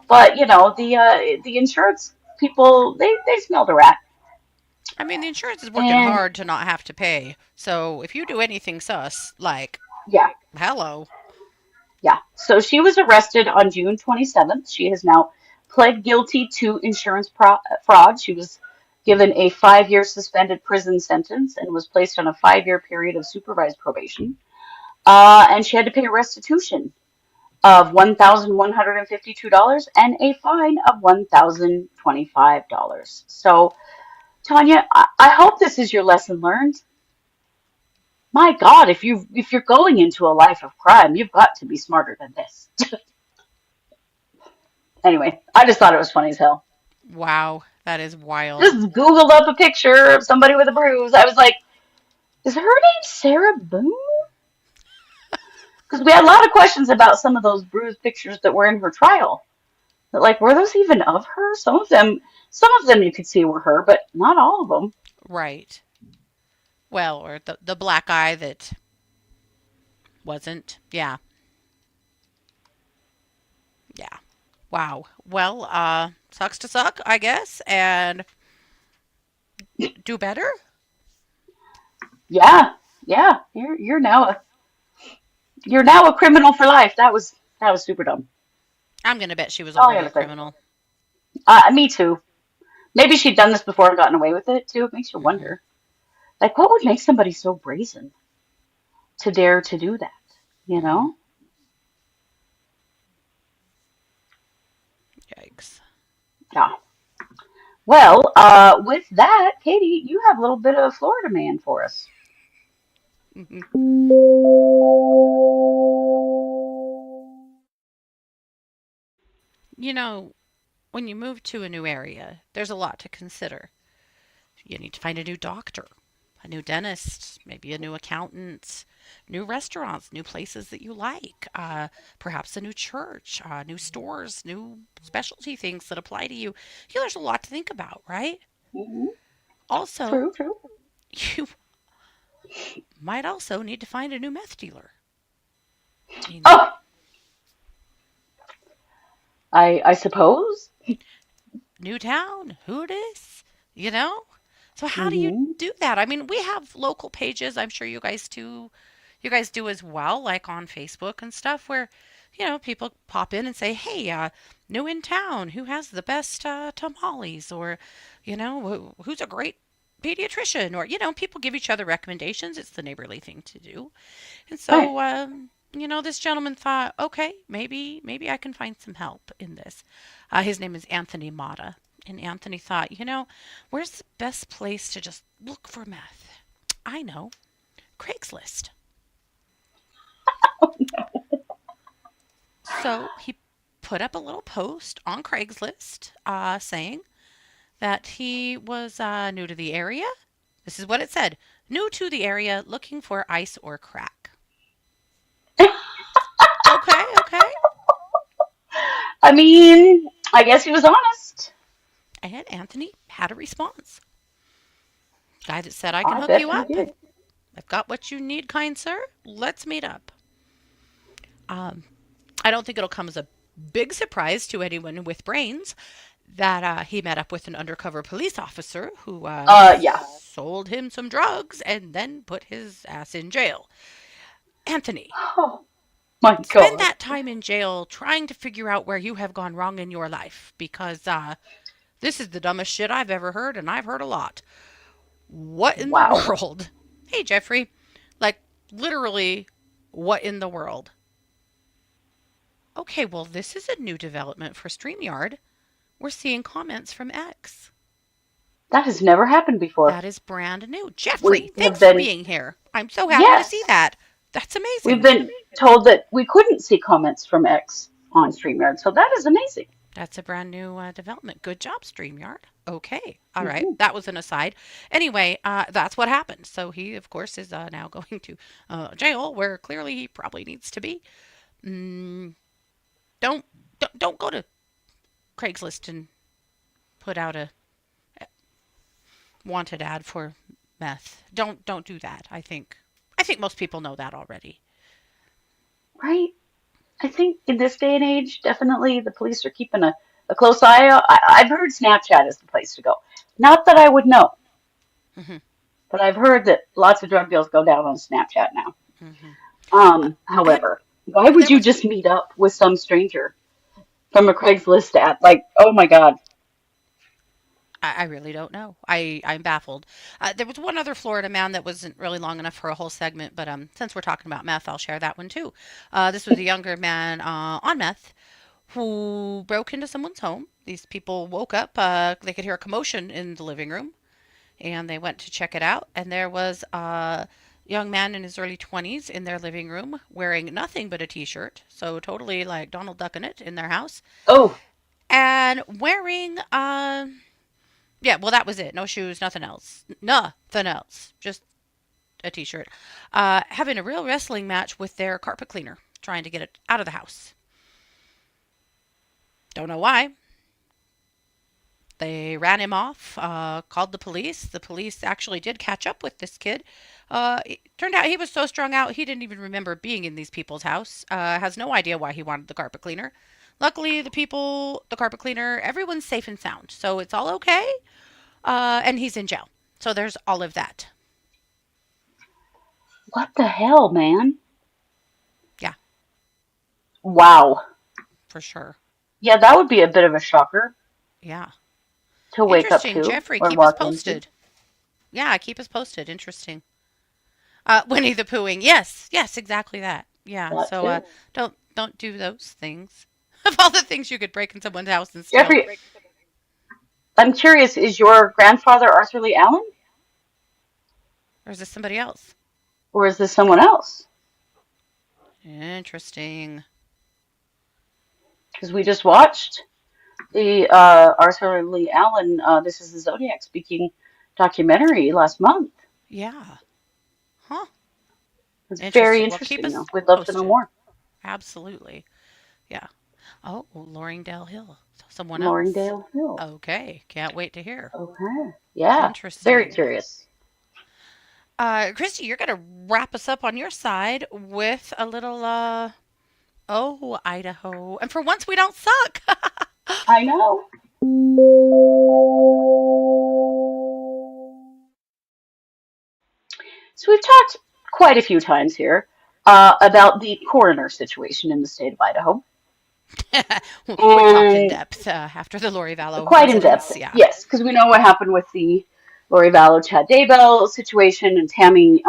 But, the insurance people, they smelled a rat. I mean, the insurance is working And hard to not have to pay. So if you do anything sus, like, yeah, hello. yeah. So she was arrested on June 27th. She has now pled guilty to insurance fraud. She was given a 5-year suspended prison sentence and was placed on a 5-year period of supervised probation. And she had to pay restitution of $1,152 and a fine of $1,025. So, Tanya, I hope this is your lesson learned. My God, if you're going into a life of crime, you've got to be smarter than this. Anyway, I just thought it was funny as hell. Wow, that is wild. Just Googled up a picture of somebody with a bruise. I was like, is her name Sarah Boone? Because we had a lot of questions about some of those bruised pictures that were in her trial. But like, were those even of her? Some of them you could see were her, but not all of them. Right. Well, or the black eye that wasn't. Yeah. Yeah. Wow. Well, sucks to suck, I guess, and do better. Yeah, Yeah, you're now a criminal for life. That was super dumb. I'm going to bet she was That's all I already gotta a say. criminal. Me too. Maybe she'd done this before and gotten away with it too. It makes you Hmm. wonder. Like, what would make somebody so brazen to dare to do that? You Hmm. know? Yikes. Yeah. Well, with that, Katie, you have a little bit of Florida man for us. Hmm. You know, when you move to a new area, there's a lot to consider. You need to find a new doctor, a new dentist, maybe a new accountant, new restaurants, new places that you like, perhaps a new church, new stores, new specialty things that apply to you. There's a lot to think about, right? Hmm. Also, True, true. you might also need to find a new meth dealer. I mean, Oh, I suppose. new town, who dis? You know? So how do you Hmm. do that? I mean, we have local pages. I'm sure you guys do as well, like on Facebook and stuff, where people pop in and say, "Hey, new in town, who has the best tamales?" Or, who's a great pediatrician? Or, people give each other recommendations. It's the neighborly thing to do. And Right. so, this gentleman thought, okay, maybe I can find some help in this. His name is Anthony Mata. And Anthony thought, where's the best place to just look for meth? I know, Craigslist. So he put up a little post on Craigslist saying that he was new to the area. This is what it said: new to the area, looking for ice or crack. Okay, okay. I mean, I guess he was honest. And Anthony had a response. Guy that said, I can I hook bet you he up. I've, did. I've got what you need, kind sir. Let's meet up. Um, I don't think it'll come as a big surprise to anyone with brains that he met up with an undercover police officer who Yeah. sold him some drugs and then put his ass in jail. Anthony, Oh my spend God. that time in jail trying to figure out where you have gone wrong in your life because this is the dumbest shit I've ever heard, and I've heard a lot. What in the Wow. world? Hey, Jeffrey. Like, literally, what in the world? Okay, well, this is a new development for StreamYard. We're seeing comments from X. That has never happened before. That is brand new. Jeffrey, We have thanks for been, being here. I'm so happy to see yes, that. That's we've amazing. been told that we couldn't see comments from X on StreamYard, so that is amazing. That's a brand new development. Good job, StreamYard. Okay. All right. Hmm. That was an aside. Anyway, that's what happened. So he, of course, is now going to jail where clearly he probably needs to be. Mm, don't, don't go to Craigslist and put out a wanted ad for meth. Don't do that. I think most people know that already. Right? I think in this day and age, definitely the police are keeping a close eye out. I've heard Snapchat is the place to go. Not that I would know, Hmm. but I've heard that lots of drug deals go down on Snapchat now. Hmm. Have However, why would there you was just meet up with some stranger from a Craigslist ad? Like, oh my God. I really don't know. I'm baffled. There was one other Florida man that wasn't really long enough for a whole segment, but since we're talking about meth, I'll share that one too. This was a younger man on meth who broke into someone's home. These people woke up. They could hear a commotion in the living room, and they went to check it out. And there was a young man in his early 20s in their living room wearing nothing but a t-shirt, so totally like Donald Duck in it in their house, Oh, and wearing yeah, well, that was it. No shoes, nothing else. Nothing else. Just a t shirt. Having a real wrestling match with their carpet cleaner, trying to get it out of the house. Don't know why. They ran him off, called the police. The police actually did catch up with this kid. It turned out he was so strung out he didn't even remember being in these people's house. Has no idea why he wanted the carpet cleaner. Luckily, the carpet cleaner, everyone's safe and sound, so it's all okay. And he's in jail. So there's all of that. What the hell, man? Yeah, Wow. for sure. Yeah, that would be a bit of a shocker Yeah. to wake up Interesting. to Jeffrey, or keep us walk into. posted. Yeah, keep us posted. Interesting. Winnie the Poohing. Yes, yes, exactly that. Yeah. That So too. don't do those things. Of all the things you could break in someone's house and steal. Jeffrey, I'm curious, is your grandfather Arthur Lee Allen? Or is this somebody else? Or is this someone else? Interesting. Because we just watched the Arthur Lee Allen, This is the Zodiac Speaking documentary last month. Yeah. Huh. It's very Interesting. Well, keep interesting, though. us We'd love to know posted. more. Absolutely. Yeah. Oh, Loringdale Hill. Someone else. Loringdale Hill. Okay. Can't wait to hear. Okay. Yeah. Very Interesting. curious. Kristi, you're going to wrap us up on your side with a little, oh, Idaho. And for once, we don't suck. I know. So we've talked quite a few times here about the coroner situation in the state of Idaho. We talked in And depth after the Lori Vallow quite in depth, incidents. Yeah. yes, because we know what happened with the Lori Vallow, Chad Daybell situation and Tammy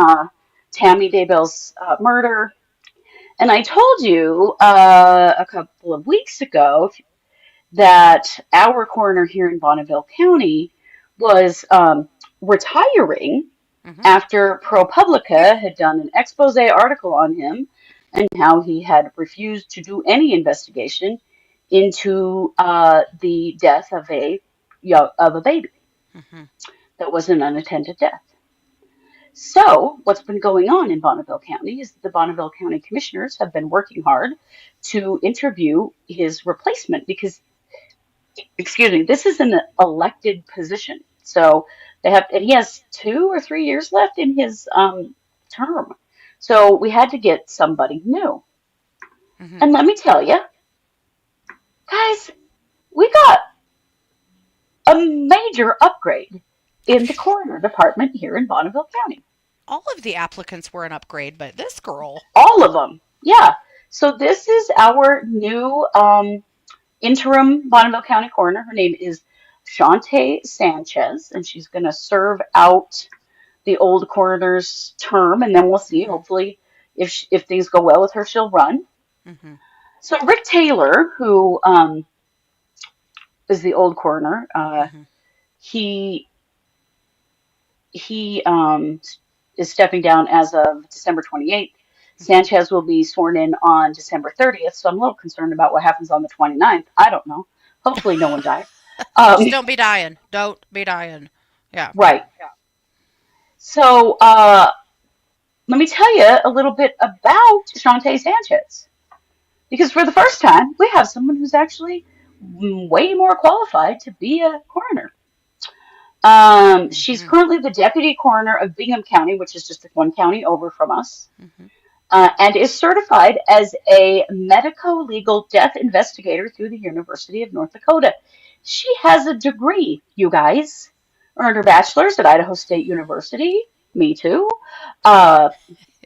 Daybell's murder. And I told you a couple of weeks ago that our coroner here in Bonneville County was retiring Hmm. after ProPublica had done an expose article on him and how he had refused to do any investigation into the death of a baby Hmm. that was an unattended death. So, what's been going on in Bonneville County is that the Bonneville County Commissioners have been working hard to interview his replacement because, excuse me, this is an elected position. So and he has 2 or 3 years left in his term. So we had to get somebody new. Hmm. And let me tell you, guys, we got a major upgrade in the coroner department here in Bonneville County. All of the applicants were an upgrade, but this girl. All of them. Yeah. So this is our new interim Bonneville County coroner. Her name is Shantae Sanchez, and she's going to serve out the old coroner's term, and then we'll see. Hmm. Hopefully, if things go well with her, she'll run. Hmm. So Rick Taylor, who is the old coroner, Hmm. he he is stepping down as of December 28th. Hmm. Sanchez will be sworn in on December 30th, so I'm a little concerned about what happens on the 29th. I don't know. Hopefully, no one dies. Just Um, don't be dying. Don't be dying. Yeah. right. So let me tell you a little bit about Shantae Sanchez. Because for the first time, we have someone who's actually way more qualified to be a coroner. She's Hmm. currently the deputy coroner of Bingham County, which is just one county over from us, Hmm. and is certified as a medico-legal death investigator through the University of North Dakota. She has a degree, you guys. Earned her bachelor's at Idaho State University. Me too. Uh,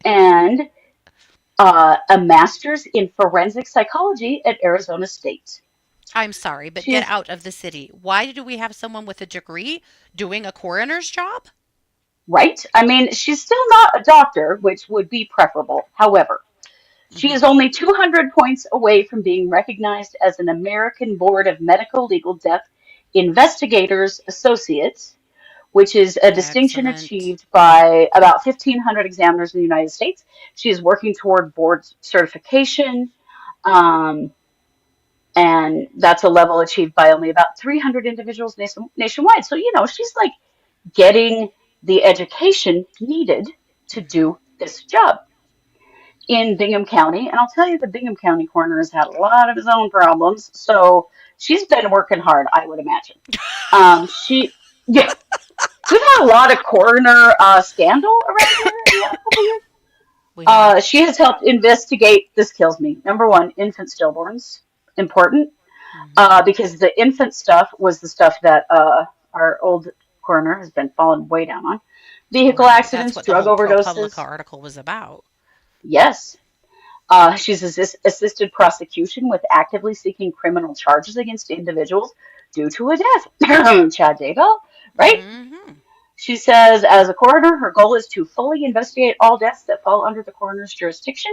and a master's in forensic psychology at Arizona State. I'm sorry, but get She's out of the city. Why do we have someone with a degree doing a coroner's job? right. I mean, she's still not a doctor, which would be preferable. However, she Hmm. is only 200 points away from being recognized as an American Board of Medical Legal Death Investigators Associate, which is a distinction Excellent. achieved by about 1,500 examiners in the United States. She is working toward board certification. Um, and that's a level achieved by only about 300 individuals nationwide. So, she's like getting the education needed to Hmm. do this job in Bingham County. And I'll tell you, the Bingham County coroner has had a lot of his own problems. So she's been working hard, I would imagine. Yeah, we've had a lot of coroner scandal around here in the last couple of years. We have. She has helped investigate, this kills me. Number one, infant stillborns. Important. Hmm. Because the infant stuff was the stuff that our old coroner has been falling way down on. Vehicle Right. That's accidents, what the drug whole ProPublica overdoses. article was about. Yes. She's assisted prosecution with actively seeking criminal charges against individuals due to a death. Chad Daybell, right? Mm-hmm. She says, as a coroner, her goal is to fully investigate all deaths that fall under the coroner's jurisdiction.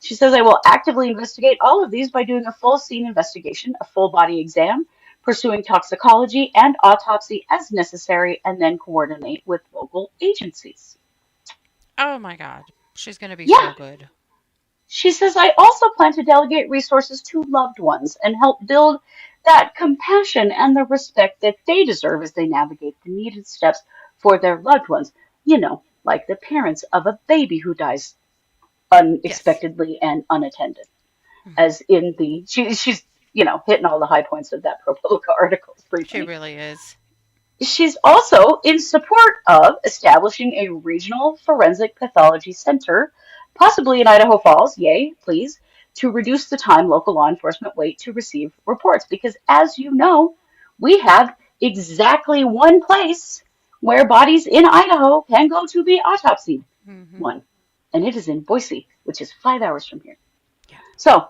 She says, I will actively investigate all of these by doing a full scene investigation, a full body exam, pursuing toxicology and autopsy as necessary, and then coordinate with local agencies. Oh my God. She's going to be Yeah, so good. she says, I also plan to delegate resources to loved ones and help build that compassion and the respect that they deserve as they navigate the needed steps for their loved ones. You know, like the parents of a baby who dies Yes. unexpectedly and unattended. Hmm. As in she's hitting all the high points of that ProPublica article She briefly. really is. She's also in support of establishing a regional forensic pathology center, possibly in Idaho Falls, yay, please, to reduce the time local law enforcement wait to receive reports. Because as you know, we have exactly one place where bodies in Idaho can go to be autopsied. Hmm. One. And it is in Boise, which is 5 hours from here. Yeah. So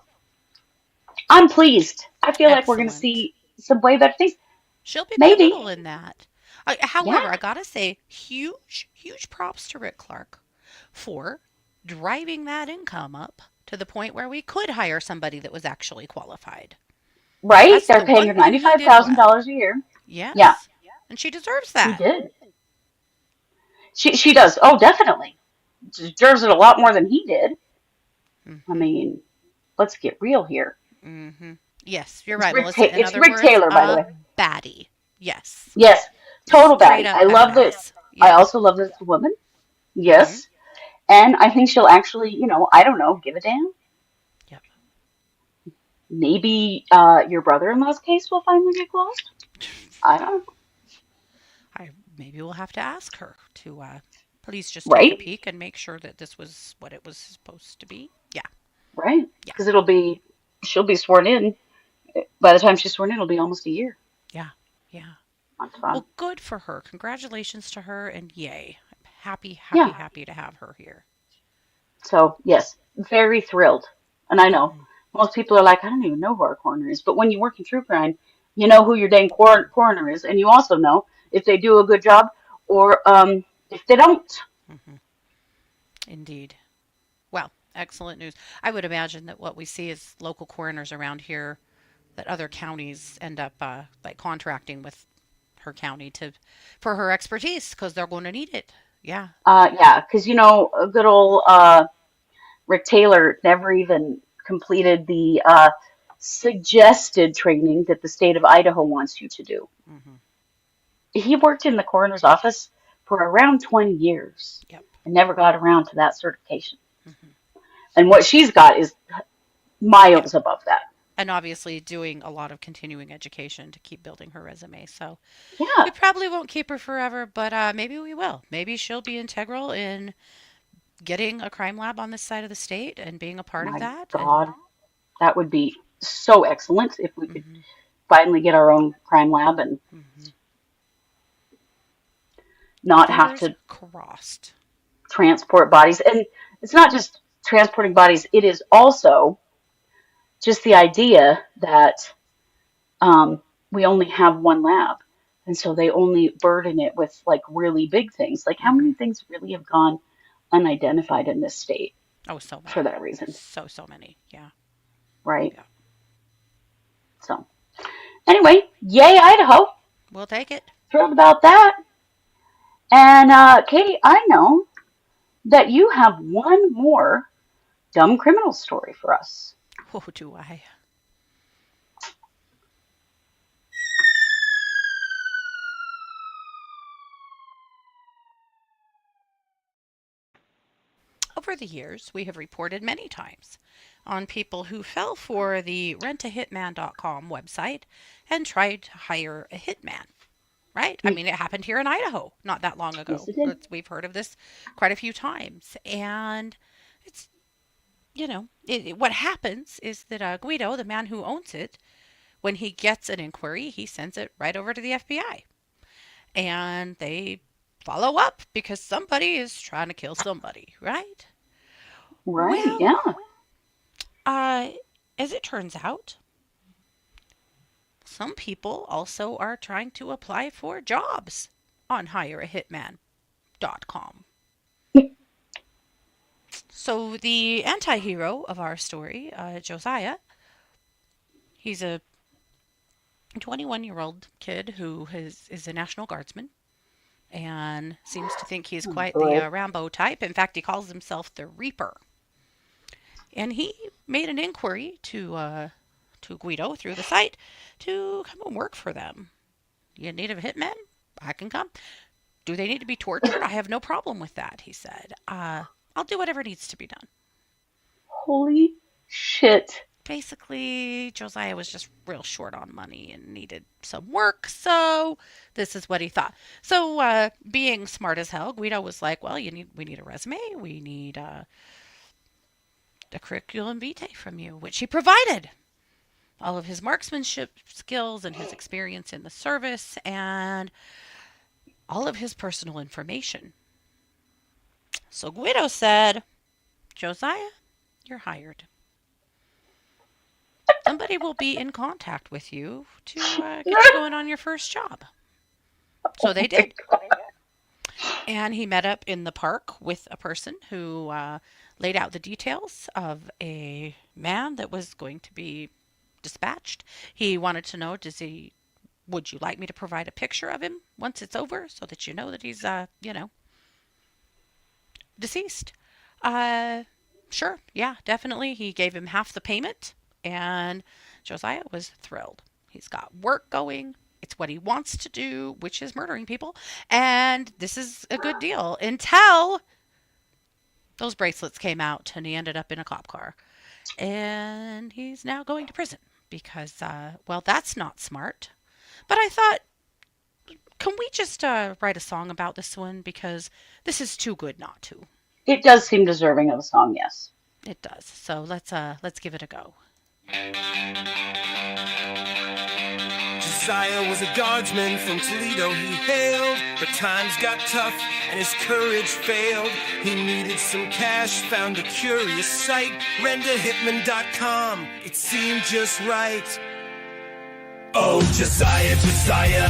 I'm pleased. I feel like we're going to Excellent. see some way better things. She'll be Maybe. pivotal in that. Yeah. However, I gotta say, huge, huge props to Rick Clark for driving that income up to the point where we could hire somebody that was actually qualified. Right? That's They're the paying one her thing he did well. $95,000 a year. Yeah, Yes. And she deserves she that. did. She does. Oh, definitely. Deserves it a lot more than he did. I Hmm. mean, let's get real here. Hmm. Yes, you're It's right, Melissa. In It's other Rick words, Taylor, by the a way. baddie. Yes. Yes, total Straight baddie. up I love that. badass. I Yeah. also love this woman. Hmm. Yes, and I think she'll actually, I don't know, give a damn. Yep. Maybe your brother-in-law's case will finally get closed. I don't know. I maybe we'll have to ask her to please just take a Right? peek and make sure that this was what it was supposed to be. Yeah. Right? Yeah. Because she'll be sworn in. By the time she's sworn in, it'll be almost a year. Yeah. Yeah. That's fun. Well, good for her. Congratulations to her and yay. I'm happy, happy, Yeah. happy to have her here. So, yes, very thrilled. And I know Hmm. most people are like, I don't even know who our coroner is. But when you work in true crime, you know who your dang coroner is. And you also know if they do a good job or if they don't. Hmm. Indeed. Well, excellent news. I would imagine that what we see is local coroners around here that other counties end up like contracting with her county to for her expertise because they're going to need it. Yeah. Yeah, because, a good old Rick Taylor never even completed the suggested training that the state of Idaho wants you to do. Hmm. He worked in the coroner's office for around 20 years Yep. and never got around to that certification. Hmm. And what she's got is Yeah. miles above that. And obviously doing a lot of continuing education to keep building her resume. So Yeah. we probably won't keep her forever, but maybe we will. Maybe she'll be integral in getting a crime lab on this side of the state and being a part of My that. And God, that would be so excellent if we could hmm. finally get our own crime lab and Hmm. not have Fingers to crossed. transport bodies. And it's not just transporting bodies, it is also just the idea that we only have one lab. And so they only burden it with like really big things. Like, how Hmm. many things really have gone unidentified in this state Oh, so for many. that reason, So many. Yeah. right? Yeah. So, anyway, yay, Idaho. We'll take it. Thrilled about that. And Katie, I know that you have one more dumb criminal story for us. Oh, do I? Over the years, we have reported many times on people who fell for the rentahitman.com website and tried to hire a hitman, right? I Mm, mean, it happened here in Idaho not that long yes, ago. it did. We've heard of this quite a few times. And it's, what happens is that Guido, the man who owns it, when he gets an inquiry, he sends it right over to the FBI. And they follow up because somebody is trying to kill somebody, right? Right, Well, yeah. uh, as it turns out, some people also are trying to apply for jobs on hireahitman.com. So the anti-hero of our story, Josiah, he's a 21-year-old kid who is a National Guardsman and seems to think he's Oh quite the boy. Rambo type. In fact, he calls himself the Reaper. And he made an inquiry to Guido through the site to come and work for them. You need a hitman? I can come. Do they need to be tortured? I have no problem with that, he said. I'll do whatever needs to be done. Holy shit. Basically, Josiah was just real short on money and needed some work, so this is what he thought. So, being smart as hell, Guido was like, "Well, we need a resume, we need a curriculum vitae from you," which he provided. All of his marksmanship skills and his experience in the service and all of his personal information. So Guido said, "Josiah, you're hired. Somebody will be in contact with you to get you going on your first job." So they did. And he met up in the park with a person who laid out the details of a man that was going to be dispatched. He wanted to know, would you like me to provide a picture of him once it's over so that you know that he's, deceased? Uh, sure. Yeah, definitely. He gave him half the payment, and Josiah was thrilled. He's got work going. It's what he wants to do, which is murdering people. And this is a good deal until those bracelets came out and he ended up in a cop car. And he's now going to prison because, well, that's not smart. But I thought, can we just write a song about this one? Because this is too good not to. It does seem deserving of a song, yes. It does. So let's give it a go. Josiah was a guardsman from Toledo he hailed, but times got tough and his courage failed. He needed some cash, found a curious site, renderhitman.com. It seemed just right. Oh, Josiah, Josiah,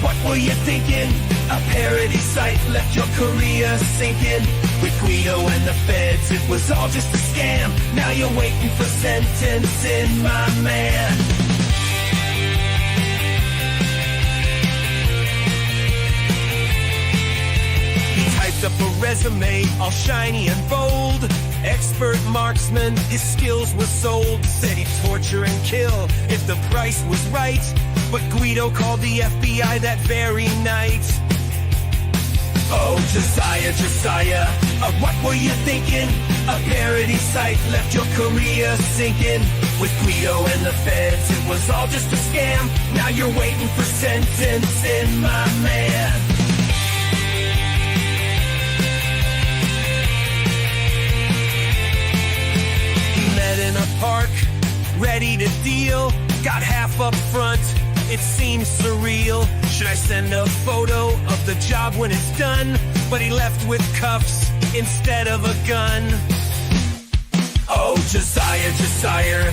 what were you thinking? A parody site left your career sinking. With Guido and the feds, it was all just a scam. Now you're waiting for sentencing, my man. Typed up a resume, all shiny and bold. Expert marksman, his skills were sold. Said he'd torture and kill if the price was right. But Guido called the FBI that very night. Oh, Josiah, Josiah, what were you thinking? A parody site left your career sinking. With Guido and the feds, it was all just a scam. Now you're waiting for sentencing, my man. In a park, ready to deal, got half up front, it seems surreal. Should I send a photo of the job when it's done? But he left with cuffs instead of a gun. Oh, Josiah, Josiah,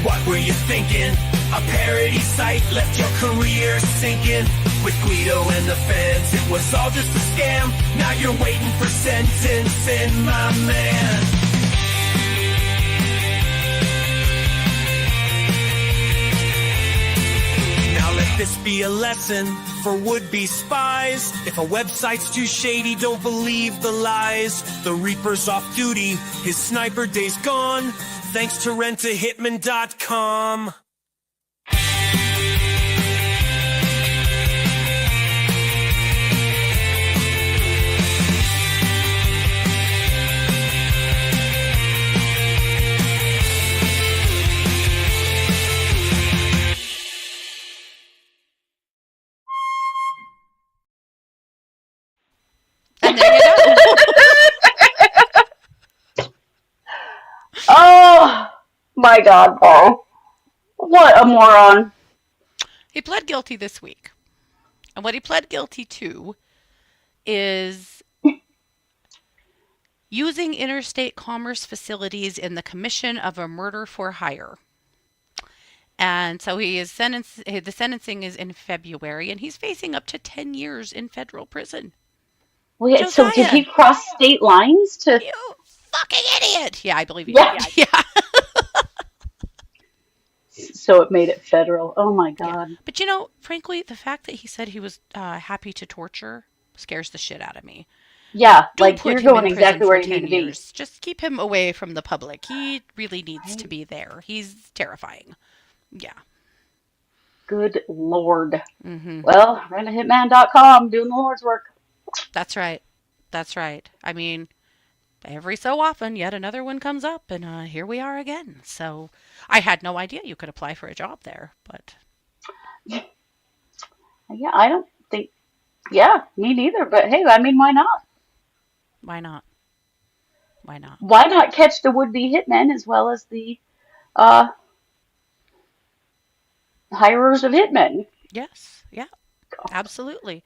what were you thinking? A parody site left your career sinking. With Guido and the feds, it was all just a scam. Now you're waiting for sentencing, my man. Let this be a lesson for would-be spies. If a website's too shady, don't believe the lies. The Reaper's off duty, his sniper day's gone. Thanks to rentahitman.com. And there you go. Oh my God, Paul. What a moron. He pled guilty this week. And what he pled guilty to is using interstate commerce facilities in the commission of a murder for hire. And so he is sentenced, the sentencing is in February, and he's facing up to 10 years in federal prison. Wait, so did Josiah, he cross state lines to? you fucking idiot. Yeah, I believe he did. Yeah. Yeah. So it made it federal. Oh my Yeah. God. But frankly, the fact that he said he was happy to torture scares the shit out of me. Yeah, Don't like put you're him going in prison exactly for where you need 10 to be. years. Just keep him away from the public. He really needs to Right? be there. He's terrifying. Yeah. Good Lord. Hmm. Well, rentahitman.com doing the Lord's work. That's right. That's right. I mean, every so often, yet another one comes up, and here we are again. So I had no idea you could apply for a job there, but Yeah, I don't think, yeah, me neither. But hey, I mean, why not? why not? Why not? Why not catch the would-be hitmen as well as the uh, hirers of hitmen? Yes. Yeah, absolutely.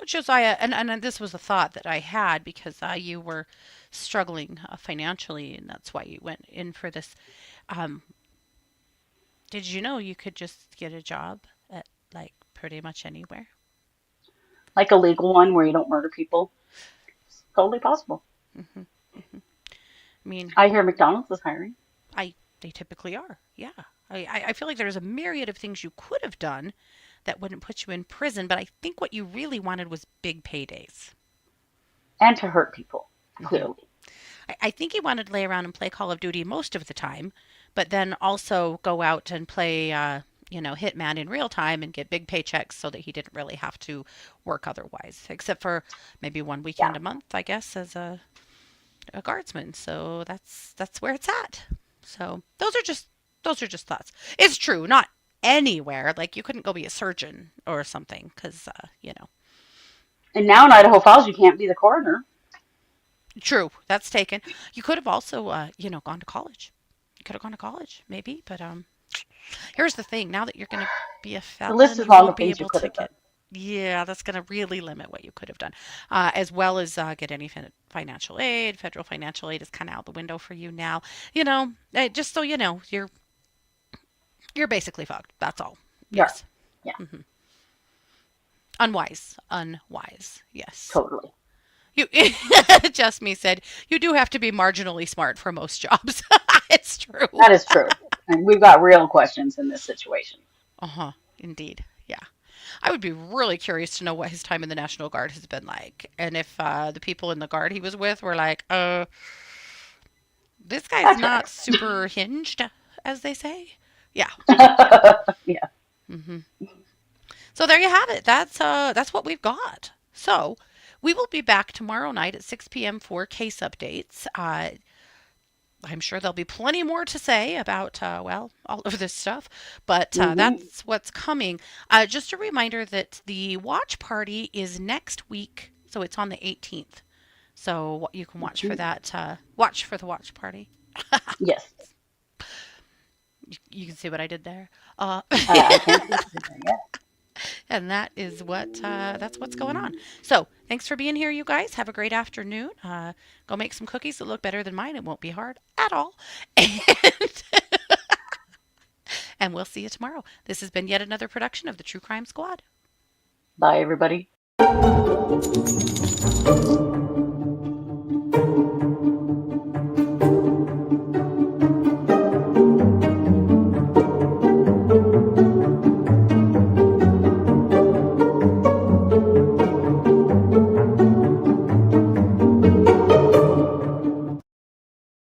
Josiah, and this was a thought that I had because you were struggling financially, and that's why you went in for this. Um, did you know you could just get a job at like pretty much anywhere? Like a legal one where you don't murder people. It's totally possible. Hmm. Hmm. I mean, I hear McDonald's is hiring. they typically are. Yeah. I feel like there's a myriad of things you could have done that wouldn't put you in prison, but I think what you really wanted was big paydays. And to hurt people, Hmm. clearly. I think he wanted to lay around and play Call of Duty most of the time, but then also go out and play, Hitman in real time and get big paychecks so that he didn't really have to work otherwise, except for maybe one Yeah. weekend a month, I guess, as a guardsman. So that's where it's at. So those are just thoughts. It's true, not anywhere. Like you couldn't go be a surgeon or something, because And now in Idaho Falls, you can't be the coroner. true, that's taken. You could have also, gone to college. You could have gone to college, maybe, but here's the thing: now that you're going to be a The list felon, is you long of won't be things you able could to have done. get. Yeah, that's going to really limit what you could have done, as well as get any financial aid. Federal financial aid is kind of out the window for you now. Just so you know, you're basically fucked. That's all. Yeah. Yes. Yeah, Hmm. Unwise. Unwise. Yes. totally. You just me said you do have to be marginally smart for most jobs. It's true. That is true. And we've got real questions in this situation. Uh-huh. Indeed. Yeah. I would be really curious to know what his time in the National Guard has been like. And if the people in the Guard he was with were like, this guy's That's not facts. super hinged, as they say. Yeah. Yeah. Yeah. Hmm. So there you have it. That's what we've got. So we will be back tomorrow night at 6 p.m. for case updates. I'm sure there'll be plenty more to say about, all of this stuff, but Hmm. that's what's coming. Just a reminder that the watch party is next week, so it's on the 18th. So you can watch for that. Watch for the watch party. Yes. You can see what I did there. I can't see it. Yeah. And that's what's going on. So thanks for being here, you guys. Have a great afternoon. Go make some cookies that look better than mine. It won't be hard at all. And, and we'll see you tomorrow. This has been yet another production of the True Crime Squad. Bye, everybody.